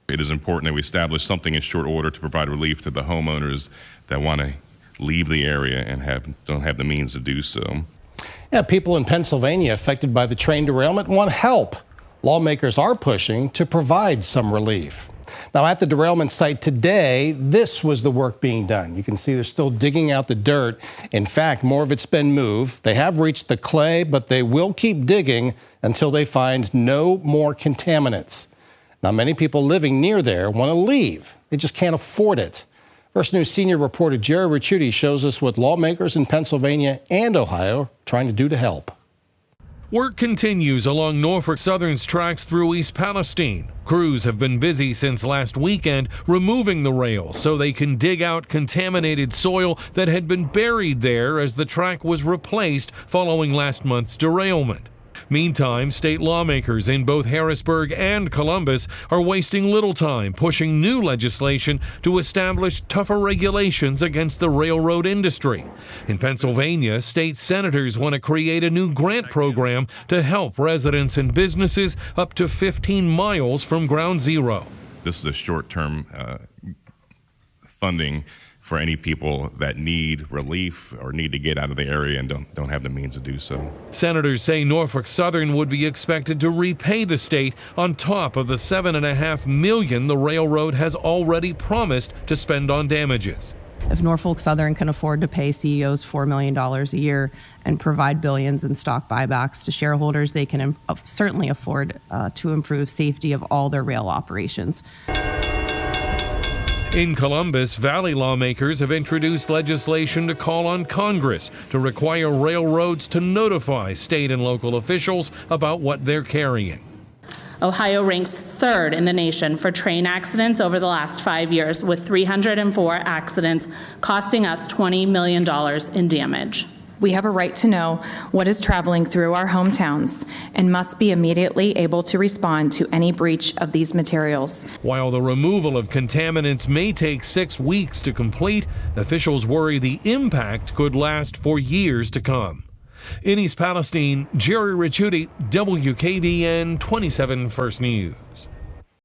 It is important that we establish something in short order to provide relief to the homeowners that want to leave the area and don't have the means to do so. Yeah, people in Pennsylvania affected by the train derailment want help. Lawmakers are pushing to provide some relief. Now, at the derailment site today, this was the work being done. You can see they're still digging out the dirt. In fact, more of it's been moved. They have reached the clay, but they will keep digging until they find no more contaminants. Now, many people living near there want to leave. They just can't afford it. First News senior reporter Jerry Ricciuti shows us what lawmakers in Pennsylvania and Ohio are trying to do to help. Work continues along Norfolk Southern's tracks through East Palestine. Crews have been busy since last weekend removing the rails so they can dig out contaminated soil that had been buried there as the track was replaced following last month's derailment. Meantime, state lawmakers in both Harrisburg and Columbus are wasting little time pushing new legislation to establish tougher regulations against the railroad industry. In Pennsylvania, state senators want to create a new grant program to help residents and businesses up to 15 miles from ground zero. This is a short-term funding for any people that need relief or need to get out of the area and don't have the means to do so. Senators say Norfolk Southern would be expected to repay the state on top of the $7.5 million the railroad has already promised to spend on damages. If Norfolk Southern can afford to pay CEOs $4 million a year and provide billions in stock buybacks to shareholders, they can certainly afford to improve safety of all their rail operations. In Columbus, Valley lawmakers have introduced legislation to call on Congress to require railroads to notify state and local officials about what they're carrying. Ohio ranks third in the nation for train accidents over the last 5 years, with 304 accidents costing us $20 million in damage. We have a right to know what is traveling through our hometowns and must be immediately able to respond to any breach of these materials. While the removal of contaminants may take 6 weeks to complete, officials worry the impact could last for years to come. In East Palestine, Jerry Ricciuti, WKBN 27 First News.